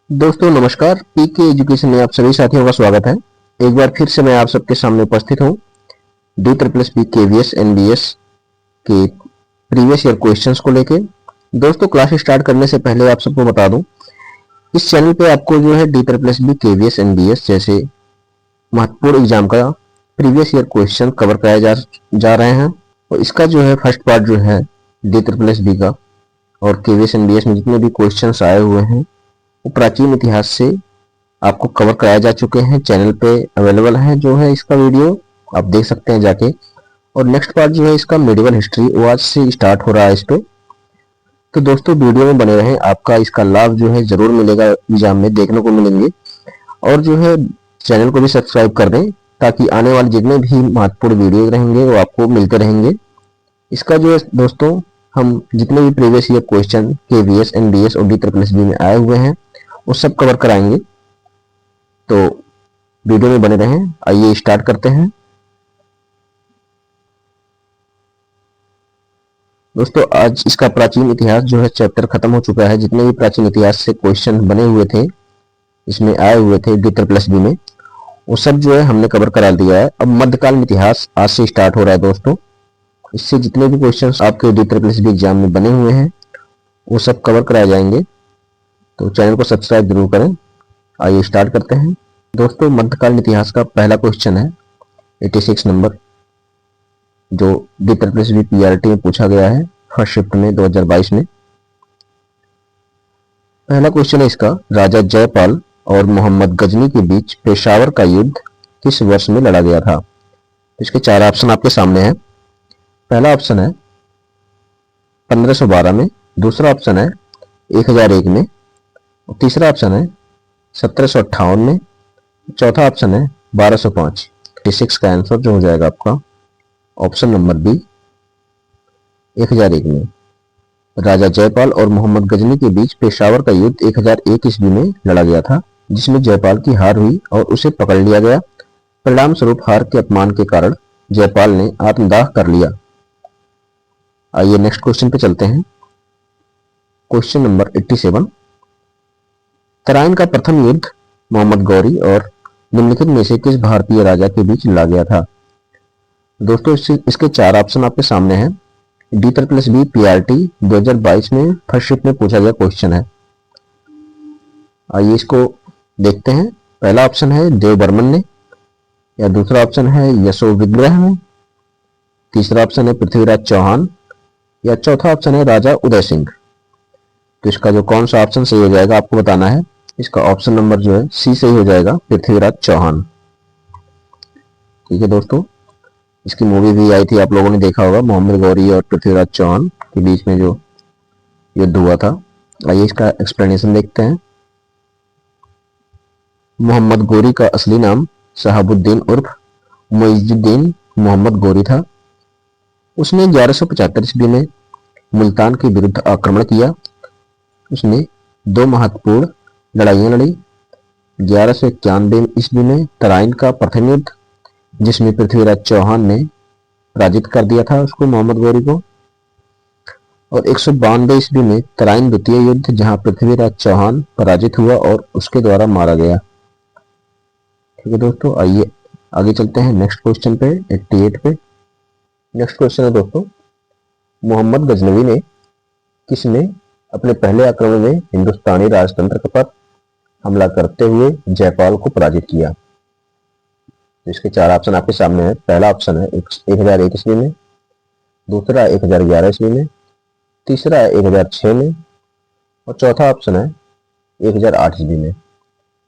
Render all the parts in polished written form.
दोस्तों नमस्कार। पीके एजुकेशन में आप सभी साथियों का स्वागत है। एक बार फिर से मैं आप सबके सामने उपस्थित हूँ D triple S P KVS NBS के प्रीवियस ईयर क्वेश्चंस को लेके। दोस्तों क्लास स्टार्ट करने से पहले आप सबको बता दूं, इस चैनल पे आपको जो है D triple S B KVS NBS जैसे महत्वपूर्ण एग्जाम का प्रीवियस ईयर क्वेश्चन कवर कराए जा रहे हैं। और इसका जो है फर्स्ट पार्ट जो है डी ट्रिपल एस बी का और केवीएस एनबीएस में जितने भी क्वेश्चन आए हुए हैं वो प्राचीन इतिहास से आपको कवर कराए जा चुके हैं। चैनल पे अवेलेबल है जो है इसका वीडियो, आप देख सकते हैं जाके। और नेक्स्ट पार्ट जो है इसका मेडिवल हिस्ट्री वो आज से स्टार्ट हो रहा है इस पे। तो दोस्तों वीडियो में बने रहें, आपका इसका लाभ जो है जरूर मिलेगा, एग्जाम में देखने को मिलेंगे। और जो है चैनल को भी सब्सक्राइब कर दें ताकि आने वाले जितने भी महत्वपूर्ण वीडियो रहेंगे वो आपको मिलते रहेंगे। इसका जो है दोस्तों हम जितने भी previous year question KVS NBS और डी ट्रिपल एस बी में आए हुए हैं वो सब कवर कराएंगे। तो वीडियो में बने रहें। आइए स्टार्ट करते हैं। दोस्तों आज इसका प्राचीन इतिहास जो है चैप्टर खत्म हो चुका है। जितने भी प्राचीन इतिहास से क्वेश्चन बने हुए थे, इसमें आए हुए थे डी ट्रिपल एस बी में, वो सब जो है हमने कवर करा दिया है। अब मध्यकालीन इतिहास आज से स्टार्ट हो रहा है दोस्तों। इससे जितने भी क्वेश्चन आपके D triple S B exam में बने हुए हैं वो सब कवर कराए जाएंगे। तो चैनल को सब्सक्राइब जरूर करें। आइए स्टार्ट करते हैं। दोस्तों मध्यकालीन इतिहास का पहला क्वेश्चन है 86 नंबर, जो D triple S B PRT में पूछा गया है फर्स्ट शिफ्ट में 2022 में। पहला क्वेश्चन है इसका, राजा जयपाल और मोहम्मद गजनी के बीच पेशावर का युद्ध किस वर्ष में लड़ा गया था? इसके चार ऑप्शन आपके सामने हैं। पहला ऑप्शन है 1512 में, दूसरा ऑप्शन है 1001 में, और तीसरा ऑप्शन है 1758 में, चौथा ऑप्शन है 1205। 86 का आंसर जो हो जाएगा आपका ऑप्शन नंबर बी 1001 में। राजा जयपाल और मोहम्मद गजनी के बीच पेशावर का युद्ध 1001 ईस्वी में लड़ा गया था, जिसमें जयपाल की हार हुई और उसे पकड़ लिया गया। परिणाम स्वरूप हार के अपमान के कारण जयपाल ने आत्मदाह कर लिया। आइए नेक्स्ट क्वेश्चन पे चलते हैं। क्वेश्चन नंबर 87, तराइन का प्रथम युद्ध मोहम्मद गौरी और निम्नलिखित में से किस भारतीय राजा के बीच लड़ा गया था? दोस्तों इसके चार ऑप्शन आपके सामने हैं। D triple S B PRT 2022 में फर्स्ट शिफ्ट में पूछा गया क्वेश्चन है। आइए इसको देखते हैं। पहला ऑप्शन है देव बर्मन ने, या दूसरा ऑप्शन है यशो विग्रह में, तीसरा ऑप्शन है पृथ्वीराज चौहान, या चौथा ऑप्शन है राजा उदय सिंह। तो इसका जो कौन सा ऑप्शन सही हो जाएगा आपको बताना है। इसका ऑप्शन नंबर जो है सी सही हो जाएगा, पृथ्वीराज चौहान। ठीक है दोस्तों, इसकी मूवी भी आई थी, आप लोगों ने देखा होगा, मोहम्मद गौरी और पृथ्वीराज चौहान के बीच में जो युद्ध हुआ था। आइए इसका एक्सप्लेनेशन देखते हैं। मोहम्मद गौरी का असली नाम शहाबुद्दीन उर्फ मुइजुद्दीन मोहम्मद गौरी था। उसने 1175 ईस्वी में मुल्तान के विरुद्ध आक्रमण किया। उसने दो महत्वपूर्ण लड़ाइयां लड़ी। 1191 ईस्वी में तराइन का प्रथम युद्ध, जिसमें पृथ्वीराज चौहान ने पराजित कर दिया था उसको, मोहम्मद गौरी को। और 192 ईस्वी में तराइन द्वितीय युद्ध, जहां पृथ्वीराज चौहान पराजित हुआ और उसके द्वारा मारा गया। ठीक है दोस्तों, आइए आगे चलते हैं नेक्स्ट क्वेश्चन पे 88 पे। नेक्स्ट क्वेश्चन है दोस्तों, मोहम्मद गजनवी ने किसने अपने पहले आक्रमण में हिंदुस्तानी राजतंत्र पर हमला करते हुए जयपाल को पराजित किया? इसके चार ऑप्शन आपके सामने हैं। पहला ऑप्शन है 1001 ईस्वी में, दूसरा 1011 ईस्वी में, तीसरा है 1006 में, और चौथा ऑप्शन है 1008 ईस्वी में।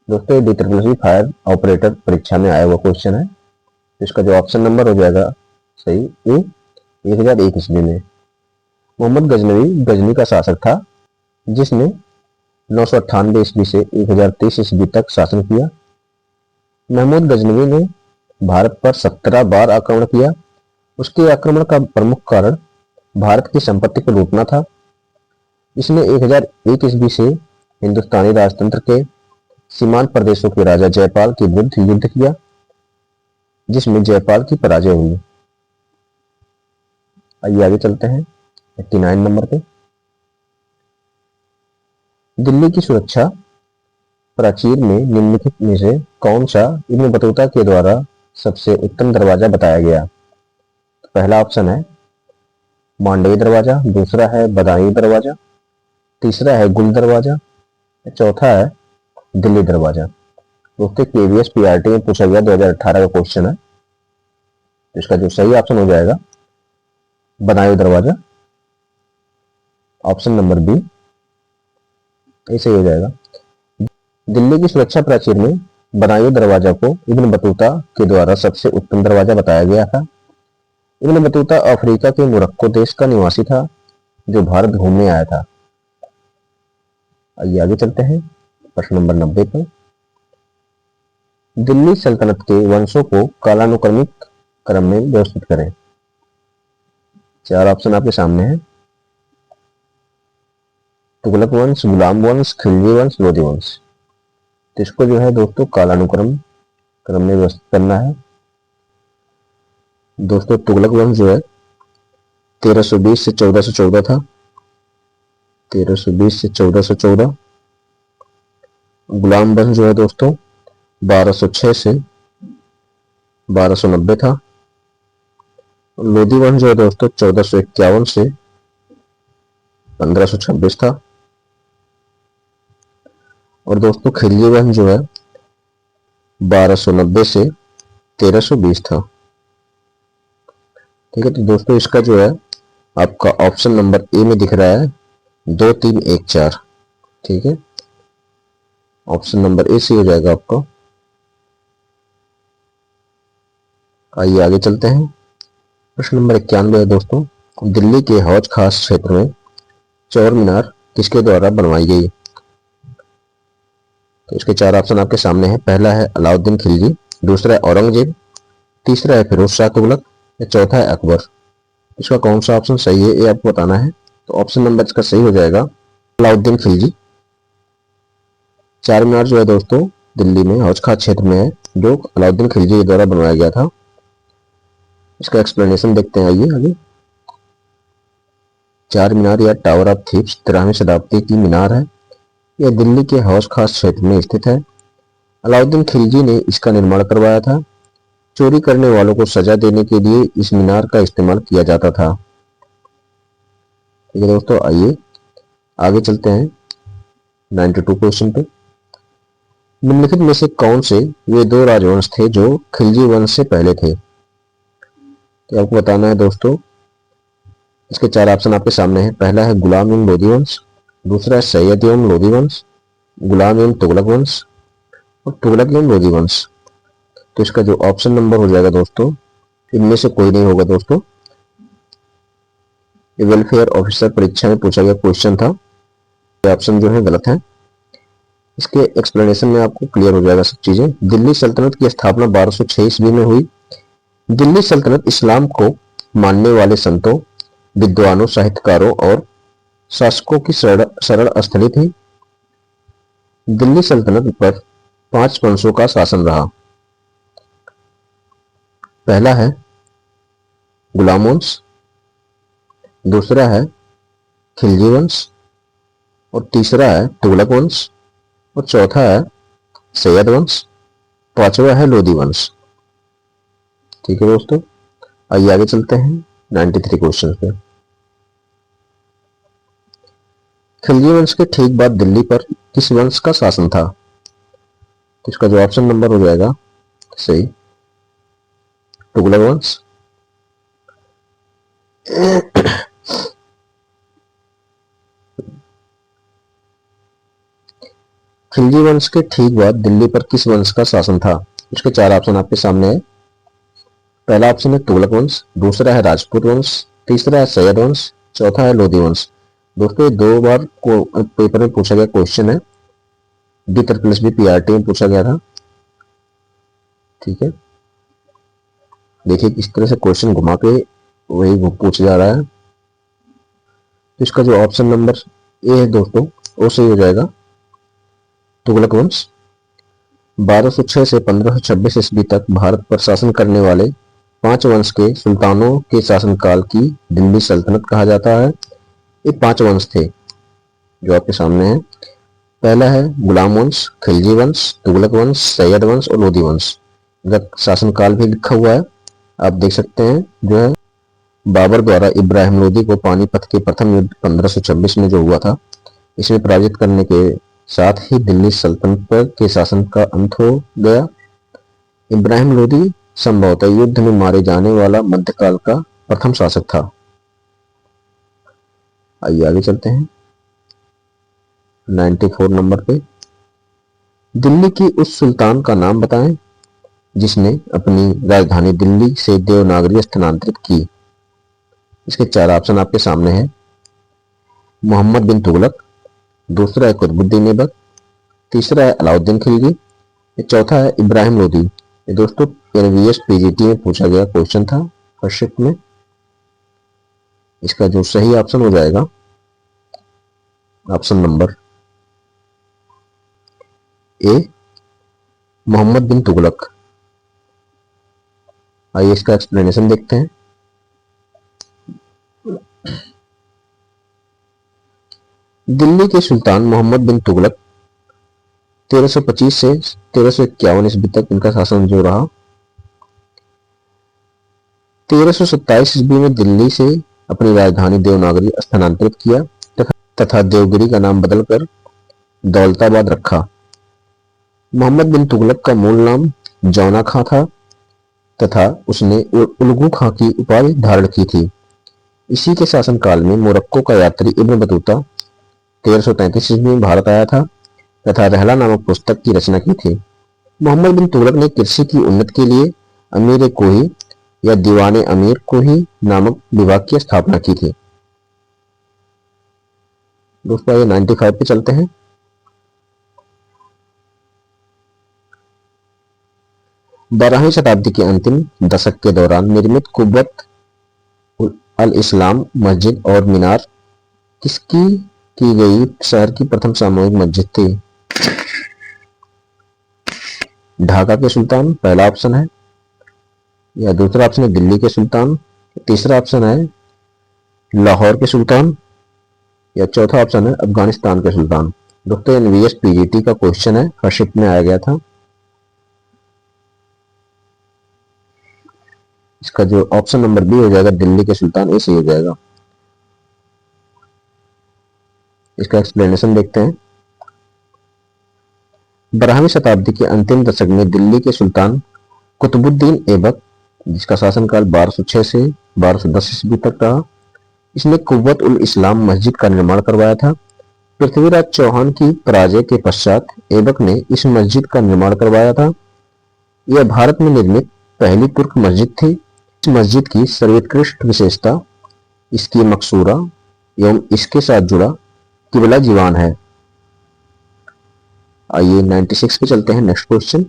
दोस्तों D triple S B fire operator परीक्षा में आया हुआ क्वेश्चन है। इसका जो ऑप्शन नंबर हो जाएगा सही ए 1001 ईस्वी में। मोहम्मद गजनवी गजनी का शासक था, जिसने 998 ईस्वी से 1023 ईस्वी तक शासन किया। महमूद गजनवी ने भारत पर 17 बार आक्रमण किया। उसके आक्रमण का प्रमुख कारण भारत की संपत्ति को लूटना था। इसने 1001 ईस्वी से हिंदुस्तानी राजतंत्र के सीमांत प्रदेशों के राजा जयपाल के विरुद्ध युद्ध किया, जिसमें जयपाल की पराजय हुई। आइए आगे चलते हैं 89 नंबर पे। दिल्ली की सुरक्षा प्राचीर में निम्नलिखित में से कौन सा इब्न बतूता के द्वारा सबसे उत्तम दरवाजा बताया गया? पहला ऑप्शन है मांडवी दरवाजा, दूसरा है बदायूं दरवाजा, तीसरा है गुल दरवाजा, चौथा है दिल्ली दरवाजा। दोस्तों केवीएस पीआरटी में पूछा गया 2018 का क्वेश्चन है। तो इसका जो सही ऑप्शन हो जाएगा बदायूं दरवाजा, ऑप्शन नंबर बी ऐसे हो जाएगा। दिल्ली की सुरक्षा प्राचीर में बदायूं दरवाजा को इब्न बतूता के द्वारा सबसे उत्तम दरवाजा बताया गया था। इब्न बतूता अफ्रीका के मोरक्को देश का निवासी था जो भारत घूमने आया था। आइए आगे चलते हैं प्रश्न नंबर 90 पर। दिल्ली सल्तनत के वंशों को कालानुक्रमिक क्रम में व्यवस्थित करें। चार ऑप्शन आपके सामने हैं। तुगलक वंश, गुलाम वंश, खिलजी वंश, लोधी वंश। तो इसको जो है दोस्तों कालानुक्रम क्रम में व्यवस्थित करना है। दोस्तों तुगलक वंश जो है 1320 से 1414 था, 1320 से 1414। गुलाम वंश जो है दोस्तों 1206 से 1290 था। लोधी वंश जो है दोस्तों 1451 से 1526 था। और दोस्तों खिलजी वंश जो है 1290 से 1320 था। ठीक है, तो दोस्तों इसका जो है आपका ऑप्शन नंबर ए में दिख रहा है 2 3 1 4। ठीक है, ऑप्शन नंबर ए से हो जाएगा आपका। आइए आगे चलते हैं। प्रश्न नंबर 91 है दोस्तों, दिल्ली के हौज खास क्षेत्र में चौर मीनार किसके द्वारा बनवाई गई? तो इसके चार ऑप्शन आपके सामने हैं। पहला है अलाउद्दीन खिलजी, दूसरा है औरंगजेब, तीसरा है फिरोज शाह तुगलक, या चौथा है अकबर। इसका कौन सा ऑप्शन सही है ये आपको बताना है। तो ऑप्शन नंबर इसका सही हो जाएगा अलाउद्दीन खिलजी। चार मीनार जो है दोस्तों दिल्ली में हौज खास क्षेत्र में है जो अलाउद्दीन खिलजी के द्वारा बनवाया गया था। इसका एक्सप्लेनेशन देखते हैं आइए आगे। चार मीनार या टावर ऑफ थीप्स 13वीं शताब्दी की मीनार है। यह दिल्ली के हौज खास क्षेत्र में स्थित है। अलाउद्दीन खिलजी ने इसका निर्माण करवाया था। चोरी करने वालों को सजा देने के लिए इस मीनार का इस्तेमाल किया जाता था। ठीक है दोस्तों, आइए आगे चलते हैं 92 क्वेश्चन पे। निम्नलिखित में से कौन से वे दो राजवंश थे जो खिलजी वंश से पहले थे? तो आपको बताना है दोस्तों। इसके चार ऑप्शन आपके सामने हैं। पहला है गुलाम एवं लोधी वंश, दूसरा है सैयद एवं लोधी वंश, गुलाम एवं तुगलक वंश और तुगलक एवं लोधी वंश। तो इसका जो ऑप्शन नंबर हो जाएगा दोस्तों इनमें से कोई नहीं होगा दोस्तों। ये वेलफेयर ऑफिसर परीक्षा में पूछा गया क्वेश्चन था। ये ऑप्शन जो है गलत है। इसके एक्सप्लेनेशन में आपको क्लियर हो जाएगा सब चीजें। दिल्ली सल्तनत की स्थापना 1206 ईस्वी में हुई। दिल्ली सल्तनत इस्लाम को मानने वाले संतों, विद्वानों, साहित्यकारों और शासकों की शरण स्थली थी। दिल्ली सल्तनत पर 5 वंशों का शासन रहा। पहला है गुलाम वंश, दूसरा है खिलजी वंश और तीसरा है तुगलक वंश और चौथा है सैयद वंश, पांचवा है लोधी वंश। ठीक है दोस्तों, आइए आगे चलते हैं 93 क्वेश्चन पे। खिलजी वंश के ठीक बाद दिल्ली पर किस वंश का शासन था? तो इसका जो ऑप्शन नंबर हो जाएगा सही तुगलक वंश। खिलजी वंश के ठीक बाद दिल्ली पर किस वंश का शासन था? इसके चार ऑप्शन आपके सामने है। पहला ऑप्शन है तुगलक वंश, दूसरा है राजपूत वंश, तीसरा है सैयद वंश, चौथा है लोधी वंश। दोस्तों 2 बार को पेपर में पूछा गया क्वेश्चन है। D+B PRT में पूछा गया था। ठीक है, देखिए किस तरह से क्वेश्चन घुमा के वही पूछ जा रहा है। तो इसका जो ऑप्शन नंबर ए है दोस्तों वो सही हो जाएगा तुगलक वंश। 1206 से 1526 ईस्वी तक भारत पर शासन करने वाले 5 वंश के सुल्तानों के शासनकाल की दिल्ली सल्तनत कहा जाता है। ये 5 वंश थे जो आपके सामने हैं। पहला है गुलाम वंश, खिलजी वंश, तुगलक वंश, सैयद वंश और लोधी वंश। इनका शासनकाल भी लिखा हुआ है, आप देख सकते हैं। जो है बाबर द्वारा इब्राहिम लोदी को पानीपत के प्रथम युद्ध 1526 में जो हुआ था, इसमें पराजित करने के साथ ही दिल्ली सल्तनत पर के शासन का अंत हो गया। इब्राहिम लोदी संभवतः युद्ध में मारे जाने वाला मध्यकाल का प्रथम शासक था। आइए आगे चलते हैं 94 नंबर पे। दिल्ली की उस सुल्तान का नाम बताएं जिसने अपनी राजधानी दिल्ली से देवनागरी स्थानांतरित की। इसके 4 ऑप्शन आपके सामने हैं। मोहम्मद बिन तुगलक, दूसरा है कुतुबुद्दीन ऐबक, तीसरा है अलाउद्दीन खिलजी, चौथा है इब्राहिम लोदी। ये दोस्तों एनवीएस पीजीटी में पूछा गया क्वेश्चन था फर्स्ट शिफ्ट में। इसका जो सही ऑप्शन हो जाएगा ऑप्शन नंबर ए, मोहम्मद बिन तुगलक। आइए इसका एक्सप्लेनेशन देखते हैं। दिल्ली के सुल्तान मोहम्मद बिन तुगलक 1325 से 1351 ईस्वी तक इनका शासन जो रहा। 1327 ईस्वी में दिल्ली से अपनी राजधानी देवनागरी स्थानांतरित किया तथा देवगिरी का नाम बदलकर दौलताबाद रखा। मोहम्मद बिन तुगलक का मूल नाम जौना खां था तथा उसने उलगू खां की उपाधि धारण की थी। इसी के शासनकाल में मोरक्को का यात्री इब्न बतूता 1333 ईस्वी में भारत आया था तथा रहला नामक पुस्तक की रचना की थी। मोहम्मद बिन तुगलक ने कृषि की उन्नति के लिए अमीर कोही या दीवाने अमीर कोही नामक विभाग की स्थापना की थी। दोस्तों ये 95 पे चलते हैं। बारहवीं शताब्दी के अंतिम दशक के दौरान निर्मित कुब्बत अल इस्लाम मस्जिद और मीनार किसकी की गई शहर की प्रथम सामूहिक मस्जिद थी? ढाका के सुल्तान पहला ऑप्शन है, या दूसरा ऑप्शन है दिल्ली के सुल्तान, तीसरा ऑप्शन है लाहौर के सुल्तान, या चौथा ऑप्शन है अफगानिस्तान के सुल्तान। दोस्तों एनवीएस पीजीटी का क्वेश्चन है, फर्स्ट शिफ्ट में आया गया था। इसका जो ऑप्शन नंबर बी हो जाएगा दिल्ली के सुल्तान, ए सही हो जाएगा। इसका एक्सप्लेनेशन देखते हैं। 12वीं शताब्दी के अंतिम दशक में दिल्ली के सुल्तान कुतुबुद्दीन ऐबक, जिसका शासनकाल 1206 से 1210 ईस्वी तक रहा, इसने कुव्वत उल इस्लाम मस्जिद का निर्माण करवाया था। पृथ्वीराज चौहान की पराजय के पश्चात ऐबक ने इस मस्जिद का निर्माण करवाया था। यह भारत में निर्मित पहली तुर्क मस्जिद थी। इस मस्जिद की सर्वोत्कृष्ट विशेषता इसकी मकसूरा एवं इसके साथ जुड़ा किबला जीवान है। आइए 96 पे चलते हैं। नेक्स्ट क्वेश्चन,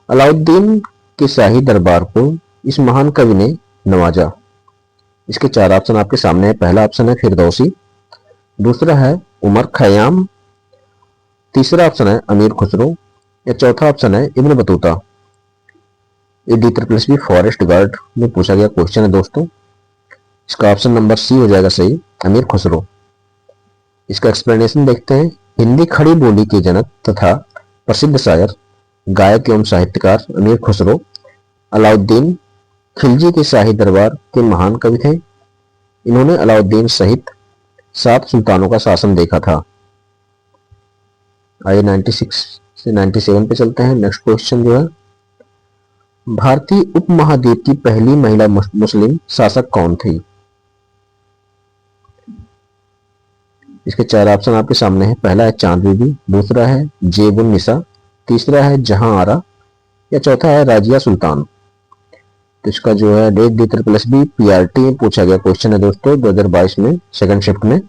अलाउद्दीन के शाही दरबार को इस महान कवि ने नवाजा। इसके 4 ऑप्शन आपके सामने है। पहला ऑप्शन है फिरदौसी, दूसरा है उमर खयाम, तीसरा ऑप्शन है अमीर खुसरो, या चौथा ऑप्शन है इब्न बतूता। ये D++ फॉरेस्ट गार्ड में पूछा गया क्वेश्चन है दोस्तों। इसका ऑप्शन नंबर सी हो जाएगा सही, अमीर खुसरो। इसका एक्सप्लेनेशन देखते हैं। हिंदी खड़ी बोली के जनक तथा प्रसिद्ध शायर, गायक एवं साहित्यकार अमीर खुसरो अलाउद्दीन खिलजी के शाही दरबार के महान कवि थे। इन्होंने अलाउद्दीन सहित 7 सुल्तानों का शासन देखा था। आइए 96 से 97 पे चलते हैं। नेक्स्ट क्वेश्चन जो है, भारतीय उपमहाद्वीप की पहली महिला मुस्लिम शासक कौन थी? इसके 4 ऑप्शन आपके सामने हैं। पहला है चांद बीबी, दूसरा है जेबुन निसा, तीसरा है जहां आरा, या चौथा है राजिया सुल्तान। तो इसका जो है D++ पीआरटी में पूछा गया क्वेश्चन है दोस्तों 2022 में सेकंड शिफ्ट में।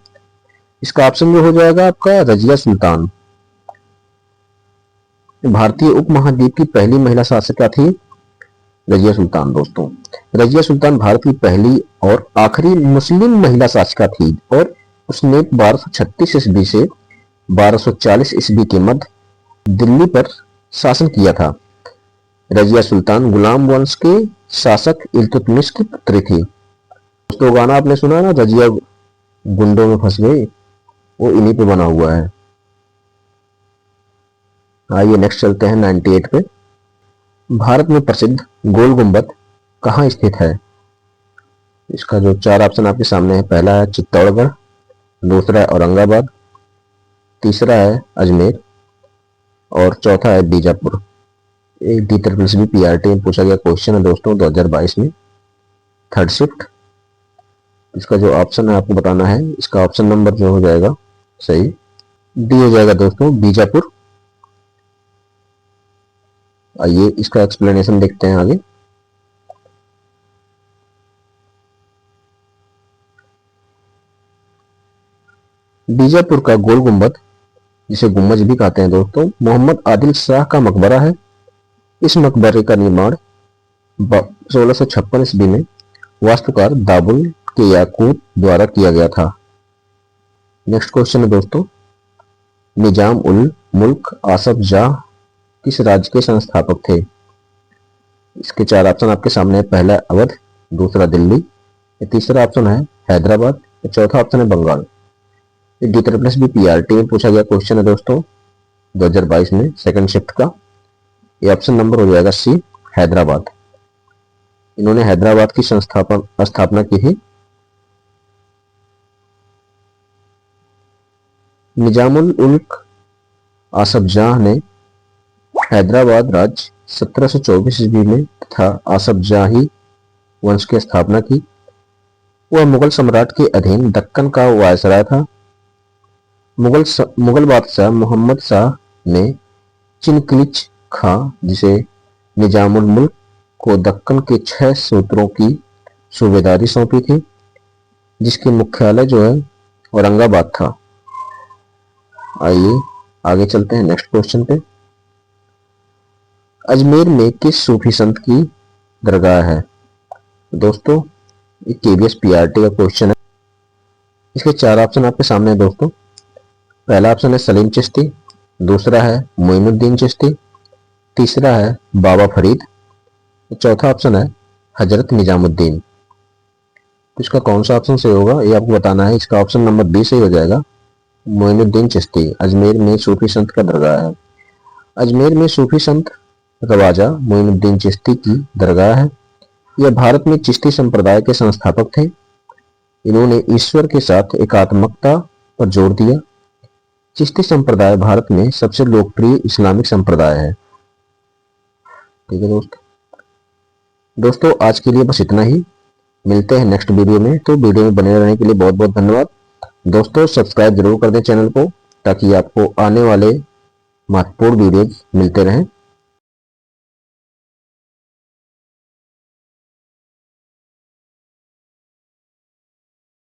इसका ऑप्शन जो हो जाएगा आपका रजिया सुल्तान। भारतीय उपमहाद्वीप की पहली महिला शासिका थी रजिया सुल्तान। दोस्तों रजिया सुल्तान भारत की पहली और आखिरी मुस्लिम महिला शासिका थी और उसने 1236 ईस्वी से 1240 ईस्वी के मध्य दिल्ली पर शासन किया था। रजिया सुल्तान गुलाम वंश के शासक इल्तुतमिश की पुत्री थी। दोस्तों गाना आपने सुना ना, रजिया गुंडों में फंस गई। वो इन्हीं पे बना हुआ है। आइए नेक्स्ट चलते हैं 98 पे। भारत में प्रसिद्ध गोल गुंबद कहाँ स्थित है? इसका जो चार ऑप्शन आपके सामने है, पहला है चित्तौड़गढ़, दूसरा है औरंगाबाद, तीसरा है अजमेर और चौथा है बीजापुर। एक DSSB PRT में पूछा गया क्वेश्चन है दोस्तों 2022 में, थर्ड शिफ्ट। इसका जो ऑप्शन है आपको बताना है, इसका ऑप्शन नंबर जो हो जाएगा सही डी हो जाएगा दोस्तों, बीजापुर। आइए इसका एक्सप्लेनेशन देखते हैं आगे। बीजापुर का गोल गुंबद, जिसे गुम्बज भी कहते हैं दोस्तों, मोहम्मद आदिल शाह का मकबरा है। इस मकबरे का निर्माण 1656 ईस्वी में वास्तुकार दाबुल के याकूत द्वारा किया गया था। नेक्स्ट क्वेश्चन है दोस्तों, निजाम उल मुल्क आसफ जाह किस राज्य के संस्थापक थे? इसके चार ऑप्शन आपके सामने है, पहला अवध, दूसरा दिल्ली, तीसरा ऑप्शन है हैदराबाद, चौथा ऑप्शन है बंगाल। DSSB PRT में पूछा गया क्वेश्चन है दोस्तों 2022 में, सेकंड शिफ्ट का। ये ऑप्शन नंबर हो जाएगा सी, हैदराबाद। इन्होंने हैदराबाद की स्थापना की थी। निजामुल उल्क आसफ जाह ने हैदराबाद राज्य 1724 ईस्वी में तथा आसफ जाही वंश की स्थापना की। वह मुगल सम्राट के अधीन दक्कन का वायसराय था। मुगल बादशाह मोहम्मद शाह ने चिनकिच खां, जिसे निजामुल मुल्क, को दक्कन के 6 सूत्रों की सूबेदारी सौंपी थी, जिसके मुख्यालय जो है औरंगाबाद था। आइए आगे चलते हैं नेक्स्ट क्वेश्चन पे। अजमेर में किस सूफी संत की दरगाह है? दोस्तों एक KBS PRT का क्वेश्चन है। इसके चार ऑप्शन आपके सामने है दोस्तों। पहला ऑप्शन है सलीम चिश्ती, दूसरा है मोइनुद्दीन चिश्ती, तीसरा है बाबा फरीद, चौथा ऑप्शन है हजरत निजामुद्दीन। तो इसका कौन सा ऑप्शन सही होगा ये आपको बताना है। इसका ऑप्शन नंबर बी सही हो जाएगा, मोइनुद्दीन चिश्ती। अजमेर में सूफी संत का दरगाह है। अजमेर में सूफी संत रवाजा मोइनुद्दीन चिश्ती की दरगाह है। यह भारत में चिश्ती संप्रदाय के संस्थापक थे। इन्होंने ईश्वर के साथ एकात्मकता पर जोर दिया। चिश्ती संप्रदाय भारत में सबसे लोकप्रिय इस्लामिक संप्रदाय है। ठीक है दोस्तों आज के लिए बस इतना ही। मिलते हैं नेक्स्ट वीडियो में। तो वीडियो में बने रहने के लिए बहुत बहुत धन्यवाद दोस्तों। सब्सक्राइब जरूर कर दें चैनल को, ताकि आपको आने वाले महत्वपूर्ण वीडियोज मिलते रहें।